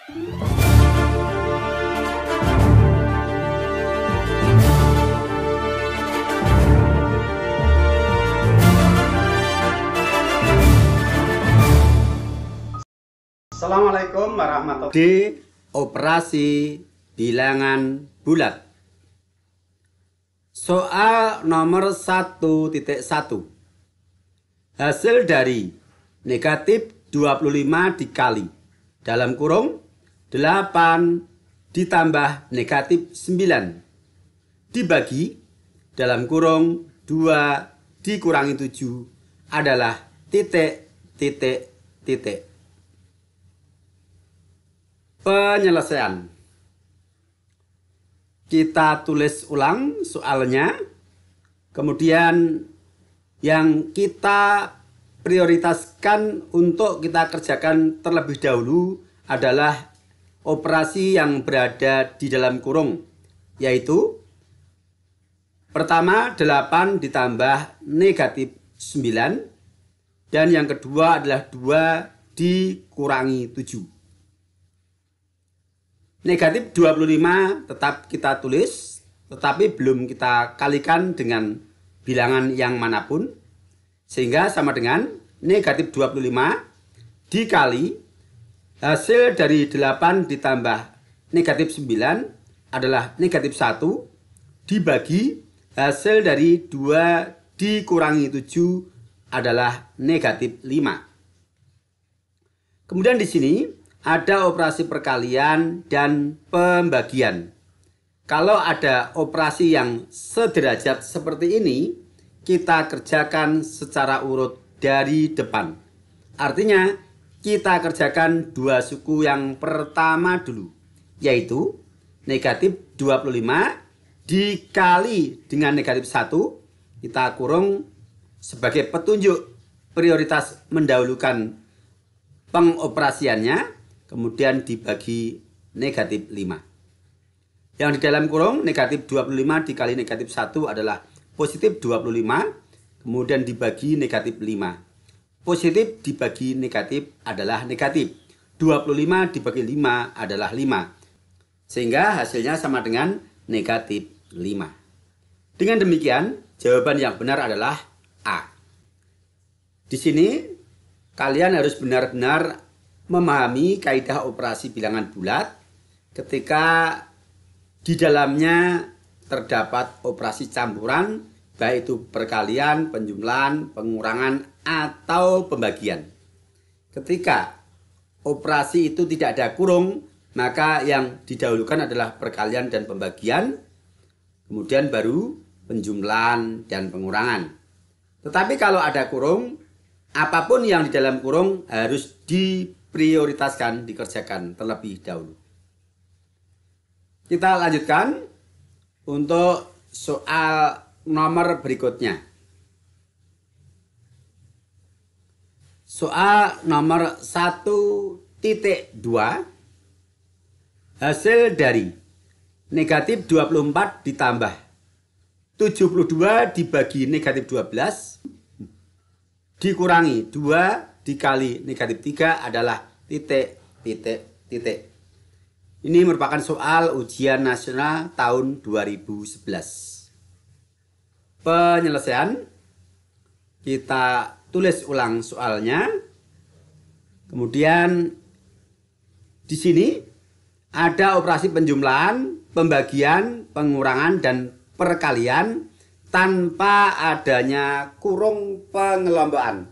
Assalamualaikum warahmatullahi wabarakatuh. Di operasi bilangan bulat. Soal nomor 1.1. Hasil dari negatif 25 dikali dalam kurung 8 ditambah negatif 9 dibagi dalam kurung 2 dikurangi 7 adalah titik. Penyelesaian. Kita tulis ulang soalnya. Kemudian yang kita prioritaskan untuk kita kerjakan terlebih dahulu adalah operasi yang berada di dalam kurung, yaitu pertama 8 ditambah negatif 9 dan yang kedua adalah 2 dikurangi 7. Negatif 25 tetap kita tulis, tetapi belum kita kalikan dengan bilangan yang manapun, sehingga sama dengan negatif 25 dikali hasil dari 8 ditambah negatif 9 adalah negatif 1 dibagi hasil dari 2 dikurangi 7 adalah negatif 5. Kemudian di sini ada operasi perkalian dan pembagian. Kalau ada operasi yang sederajat seperti ini, kita kerjakan secara urut dari depan. Artinya, kita kerjakan dua suku yang pertama dulu, yaitu negatif 25 dikali dengan negatif 1, kita kurung sebagai petunjuk prioritas mendahulukan pengoperasiannya, kemudian dibagi negatif 5. Yang di dalam kurung negatif 25 dikali negatif 1 adalah positif 25, kemudian dibagi negatif 5. Positif dibagi negatif adalah negatif. 25 dibagi 5 adalah 5. Sehingga hasilnya sama dengan negatif 5. Dengan demikian, jawaban yang benar adalah A. Di sini, kalian harus benar-benar memahami kaidah operasi bilangan bulat ketika di dalamnya terdapat operasi campuran, baik itu perkalian, penjumlahan, pengurangan, atau pembagian. Ketika operasi itu tidak ada kurung, maka yang didahulukan adalah perkalian dan pembagian, kemudian baru penjumlahan dan pengurangan. Tetapi kalau ada kurung, apapun yang di dalam kurung harus diprioritaskan, dikerjakan terlebih dahulu. Kita lanjutkan untuk soal nomor berikutnya. Soal nomor 1.2. Hasil dari negatif 24 ditambah 72 dibagi negatif 12 dikurangi 2 dikali negatif 3 adalah titik. Ini merupakan soal ujian nasional tahun 2011. Penyelesaian. Kita tulis ulang soalnya. Kemudian di sini ada operasi penjumlahan, pembagian, pengurangan, dan perkalian tanpa adanya kurung pengelompokan.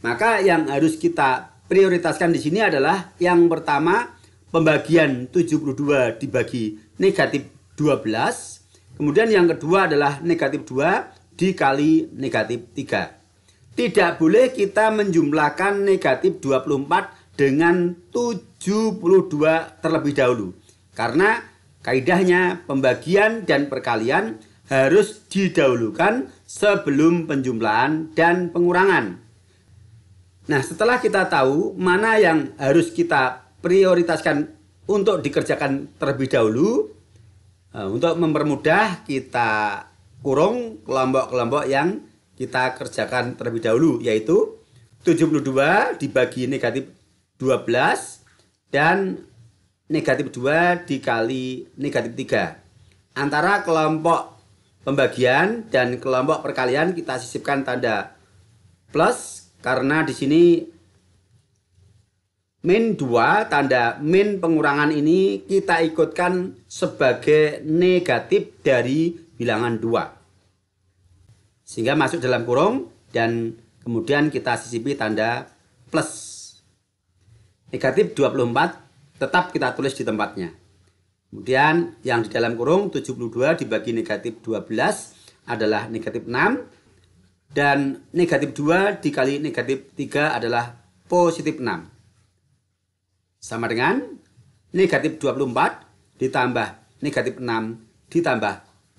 Maka yang harus kita prioritaskan di sini adalah yang pertama pembagian 72 dibagi negatif 12. Kemudian yang kedua adalah negatif 2 dikali negatif 3. Tidak boleh kita menjumlahkan negatif 24 dengan 72 terlebih dahulu. Karena kaidahnya pembagian dan perkalian harus didahulukan sebelum penjumlahan dan pengurangan. Nah, setelah kita tahu mana yang harus kita prioritaskan untuk dikerjakan terlebih dahulu, untuk mempermudah kita kurung kelompok-kelompok yang kita kerjakan terlebih dahulu, yaitu 72 dibagi negatif 12 dan negatif 2 dikali negatif 3. Antara kelompok pembagian dan kelompok perkalian kita sisipkan tanda plus, karena di sini min 2, tanda min pengurangan ini kita ikutkan sebagai negatif dari bilangan 2. Sehingga masuk dalam kurung dan kemudian kita sisipi tanda plus. Negatif 24 tetap kita tulis di tempatnya. Kemudian yang di dalam kurung 72 dibagi negatif 12 adalah negatif 6. Dan negatif 2 dikali negatif 3 adalah positif 6. Sama dengan negatif 24 ditambah negatif 6 ditambah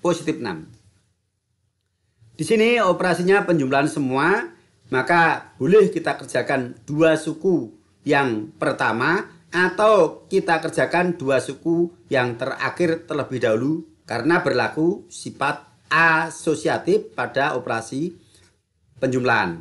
positif 6. Di sini operasinya penjumlahan semua, maka boleh kita kerjakan dua suku yang pertama atau kita kerjakan dua suku yang terakhir terlebih dahulu, karena berlaku sifat asosiatif pada operasi penjumlahan.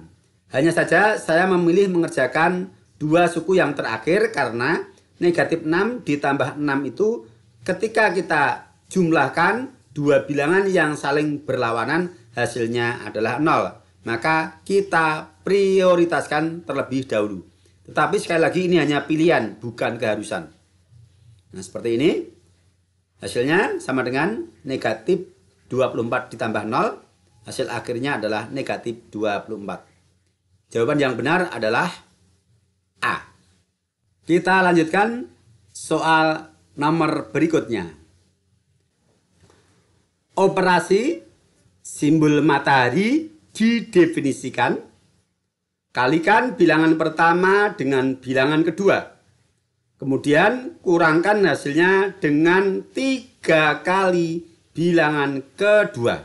Hanya saja saya memilih mengerjakan dua suku yang terakhir karena negatif 6 ditambah 6 itu ketika kita jumlahkan dua bilangan yang saling berlawanan hasilnya adalah 0. Maka kita prioritaskan terlebih dahulu. Tetapi sekali lagi ini hanya pilihan, bukan keharusan. Nah seperti ini. Hasilnya sama dengan negatif 24 ditambah 0. Hasil akhirnya adalah negatif 24. Jawaban yang benar adalah A. Kita lanjutkan soal nomor berikutnya. Operasi simbol matahari didefinisikan. Kalikan bilangan pertama dengan bilangan kedua. Kemudian kurangkan hasilnya dengan 3 kali bilangan kedua.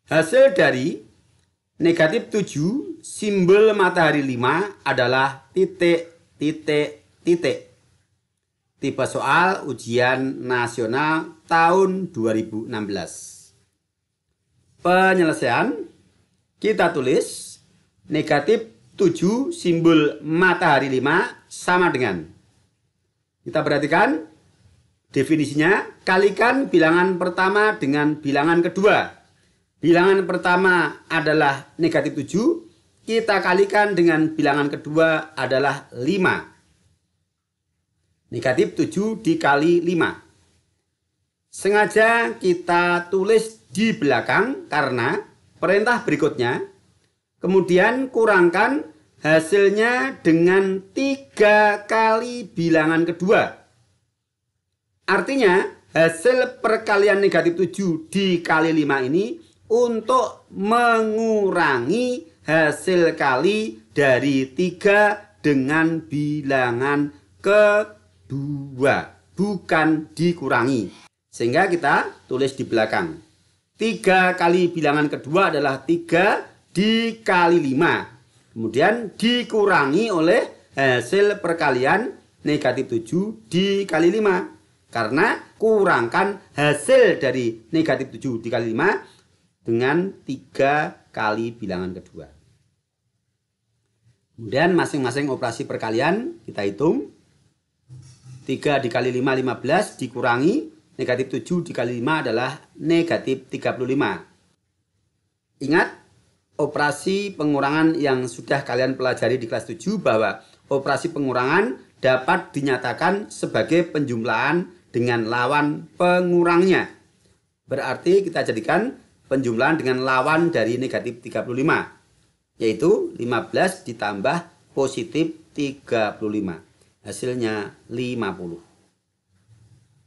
Hasil dari negatif 7 simbol matahari 5 adalah titik, titik, titik. Tipe soal ujian nasional tahun 2016. Penyelesaian kita tulis negatif 7 simbol matahari 5 sama dengan, kita perhatikan definisinya, kalikan bilangan pertama dengan bilangan kedua. Bilangan pertama adalah negatif 7, kita kalikan dengan bilangan kedua adalah 5. Negatif 7 dikali 5. Sengaja kita tulis di belakang karena perintah berikutnya. Kemudian kurangkan hasilnya dengan 3 kali bilangan kedua. Artinya hasil perkalian negatif 7 dikali 5 ini untuk mengurangi hasil kali dari 3 dengan bilangan kedua, bukan dikurangi. Sehingga kita tulis di belakang. 3 kali bilangan kedua adalah 3 dikali 5. Kemudian dikurangi oleh hasil perkalian negatif 7 dikali 5. Karena kurangkan hasil dari negatif 7 dikali 5 dengan 3 kali bilangan kedua. Kemudian masing-masing operasi perkalian kita hitung. 3 dikali 5, 15 dikurangi negatif 7 dikali 5 adalah negatif 35. Ingat, operasi pengurangan yang sudah kalian pelajari di kelas 7 bahwa operasi pengurangan dapat dinyatakan sebagai penjumlahan dengan lawan pengurangnya. Berarti kita jadikan penjumlahan dengan lawan dari negatif 35, yaitu 15 ditambah positif 35. Hasilnya 50.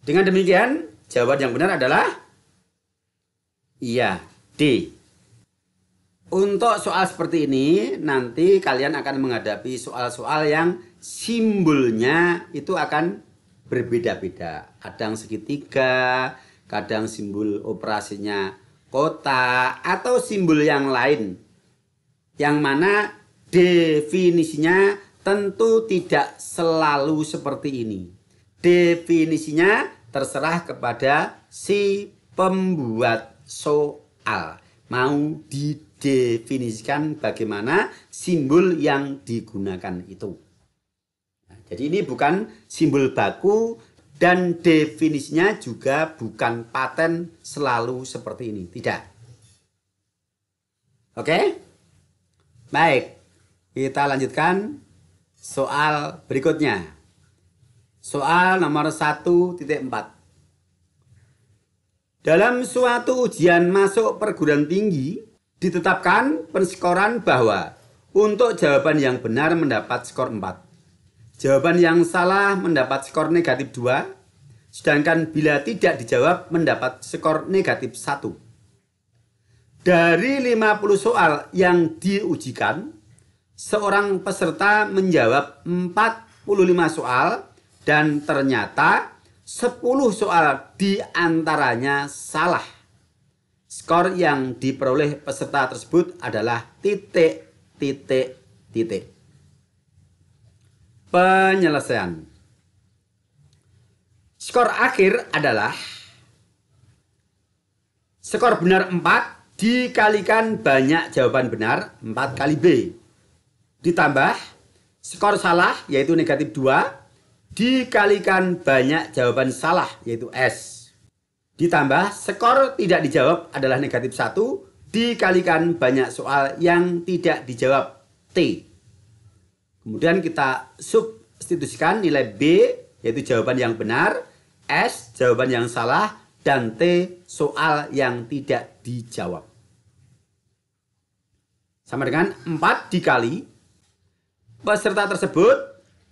Dengan demikian, jawaban yang benar adalah iya, D. Untuk soal seperti ini, nanti kalian akan menghadapi soal-soal yang simbolnya itu akan berbeda-beda. Kadang segitiga, kadang simbol operasinya kotak, atau simbol yang lain. Yang mana definisinya tentu tidak selalu seperti ini. Definisinya terserah kepada si pembuat soal. Mau didefinisikan bagaimana simbol yang digunakan itu. Nah, Jadi ini bukan simbol baku dan definisinya juga bukan paten selalu seperti ini. Tidak. Oke? Baik. Kita lanjutkan soal berikutnya. Soal nomor 1.4. Dalam suatu ujian masuk perguruan tinggi, ditetapkan penskoran bahwa untuk jawaban yang benar mendapat skor 4. Jawaban yang salah mendapat skor negatif 2, sedangkan bila tidak dijawab mendapat skor negatif 1. Dari 50 soal yang diujikan, seorang peserta menjawab 45 soal dan ternyata 10 soal diantaranya salah. Skor yang diperoleh peserta tersebut adalah titik. Penyelesaian. Skor akhir adalah skor benar 4 dikalikan banyak jawaban benar 4 kali B. Ditambah skor salah yaitu negatif 2 dikalikan banyak jawaban salah yaitu S. Ditambah skor tidak dijawab adalah negatif 1 dikalikan banyak soal yang tidak dijawab T. Kemudian kita substitusikan nilai B yaitu jawaban yang benar, S jawaban yang salah, dan T soal yang tidak dijawab. Sama dengan 4 dikali peserta tersebut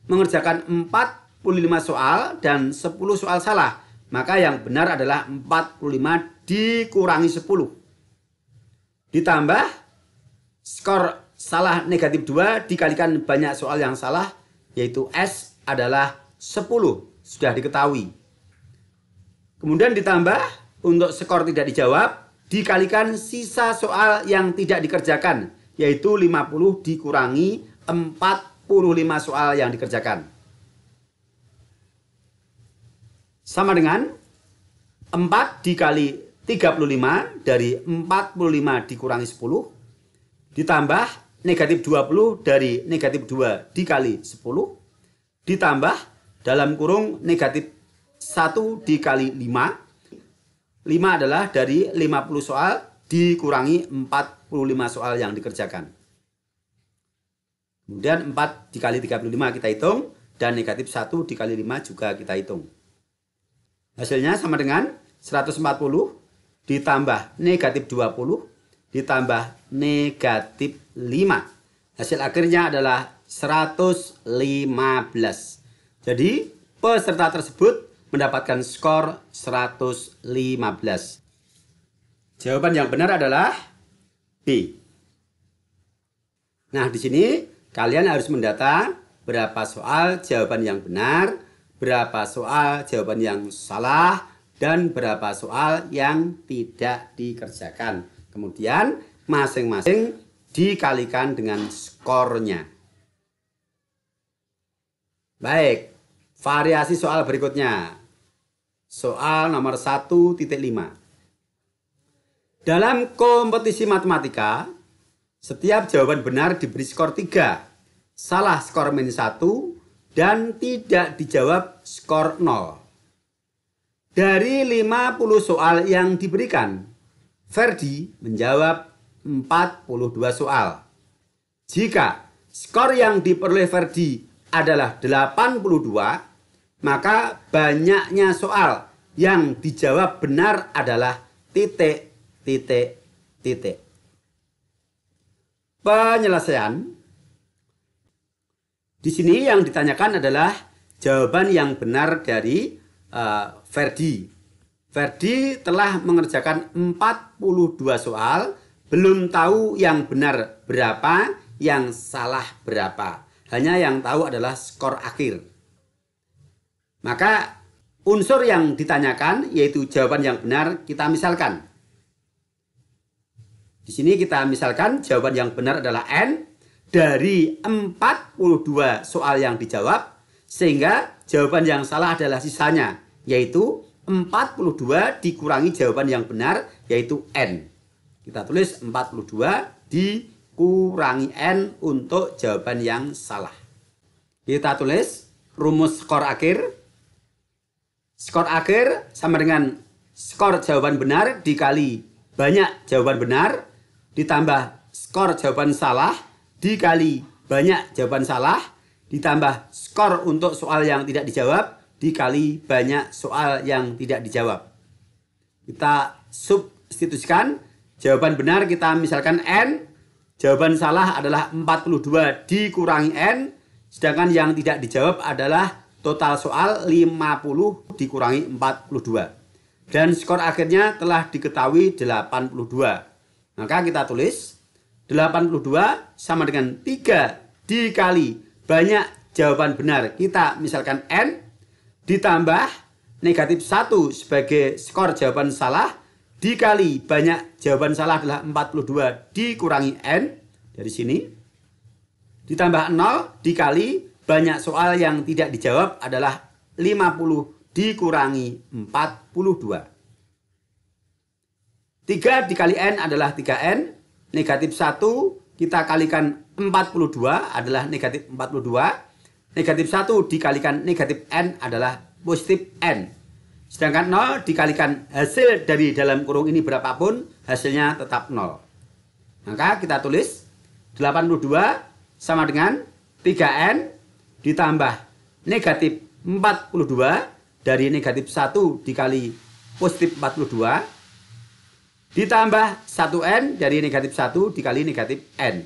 mengerjakan 45 soal dan 10 soal salah. Maka yang benar adalah 45 dikurangi 10. Ditambah skor salah negatif 2 dikalikan banyak soal yang salah yaitu S adalah 10. Sudah diketahui. Kemudian ditambah untuk skor tidak dijawab dikalikan sisa soal yang tidak dikerjakan yaitu 50 dikurangi 45 soal yang dikerjakan. Sama dengan 4 dikali 35 dari 45 dikurangi 10 ditambah negatif 20 dari negatif 2 dikali 10 ditambah dalam kurung negatif 1 dikali 5. 5 adalah dari 50 soal dikurangi 45 soal yang dikerjakan. Kemudian 4 dikali 35 kita hitung dan negatif 1 dikali 5 juga kita hitung. Hasilnya sama dengan 140 ditambah negatif 20 ditambah negatif 5. Hasil akhirnya adalah 115. Jadi peserta tersebut mendapatkan skor 115. Jawaban yang benar adalah B. Nah, di sini kalian harus mendata berapa soal jawaban yang benar, berapa soal jawaban yang salah, dan berapa soal yang tidak dikerjakan. Kemudian masing-masing dikalikan dengan skornya. Baik, variasi soal berikutnya. Soal nomor 1.5. Dalam kompetisi matematika, setiap jawaban benar diberi skor 3, salah skor -1, dan tidak dijawab skor 0. Dari 50 soal yang diberikan, Ferdi menjawab 42 soal. Jika skor yang diperoleh Ferdi adalah 82, maka banyaknya soal yang dijawab benar adalah titik. Penyelesaian. Di sini yang ditanyakan adalah jawaban yang benar dari Ferdi. Ferdi telah mengerjakan 42 soal, belum tahu yang benar berapa, yang salah berapa. Hanya yang tahu adalah skor akhir. Maka unsur yang ditanyakan yaitu jawaban yang benar kita misalkan. Di sini kita misalkan jawaban yang benar adalah N dari 42 soal yang dijawab, sehingga jawaban yang salah adalah sisanya, yaitu 42 dikurangi jawaban yang benar, yaitu N. Kita tulis 42 dikurangi N untuk jawaban yang salah. Kita tulis rumus skor akhir. Skor akhir sama dengan skor jawaban benar dikali banyak jawaban benar ditambah skor jawaban salah dikali banyak jawaban salah ditambah skor untuk soal yang tidak dijawab dikali banyak soal yang tidak dijawab. Kita substitusikan. Jawaban benar kita misalkan N, jawaban salah adalah 42 dikurangi N, sedangkan yang tidak dijawab adalah total soal 50 dikurangi 42. Dan skor akhirnya telah diketahui 82. Maka kita tulis 82 sama dengan 3 dikali banyak jawaban benar. Kita misalkan N ditambah negatif 1 sebagai skor jawaban salah dikali banyak jawaban salah adalah 42 dikurangi N dari sini. Ditambah 0 dikali banyak soal yang tidak dijawab adalah 50 dikurangi 42. 3 dikali N adalah 3N. Negatif 1 kita kalikan 42 adalah negatif 42. Negatif 1 dikalikan negatif N adalah positif N. Sedangkan 0 dikalikan hasil dari dalam kurung ini berapapun, hasilnya tetap 0. Maka kita tulis 82 sama dengan 3N ditambah negatif 42 dari negatif 1 dikali positif 42 ditambah 1N dari negatif 1 dikali negatif N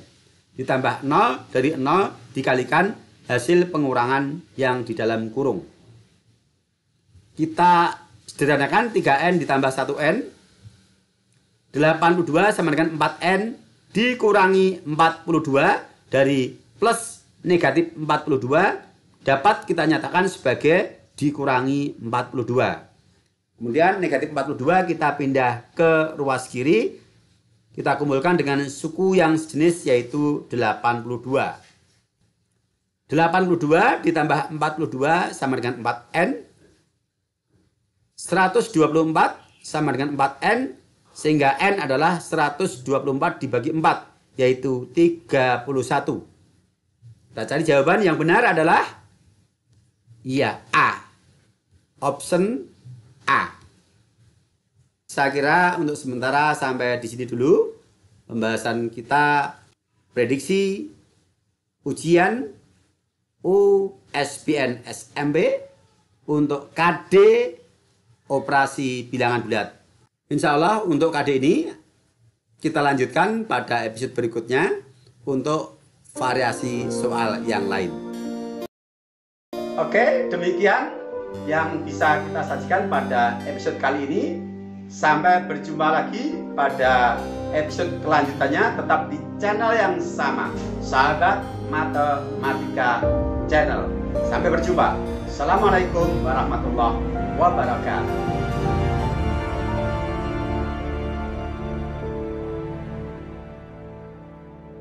ditambah 0 dari 0 dikalikan hasil pengurangan yang di dalam kurung. Kita sederhanakan 3N ditambah 1N. 82 sama dengan 4N dikurangi 42 dari plus negatif 42 dapat kita nyatakan sebagai dikurangi 42. Kemudian negatif 42 kita pindah ke ruas kiri. Kita kumpulkan dengan suku yang sejenis yaitu 82. 82 ditambah 42 sama dengan 4N. 124 sama dengan 4N, sehingga N adalah 124 dibagi 4, yaitu 31. Kita cari jawaban yang benar adalah iya, A. Option A. Saya kira untuk sementara sampai di sini dulu pembahasan kita prediksi ujian USBN SMB untuk KD operasi bilangan bulat. Insya Allah untuk KD ini kita lanjutkan pada episode berikutnya untuk variasi soal yang lain. Oke, demikian yang bisa kita sajikan pada episode kali ini. Sampai berjumpa lagi pada episode kelanjutannya, tetap di channel yang sama, Sahabat Matematika Channel. Sampai berjumpa. Assalamualaikum warahmatullahi wabarakatuh.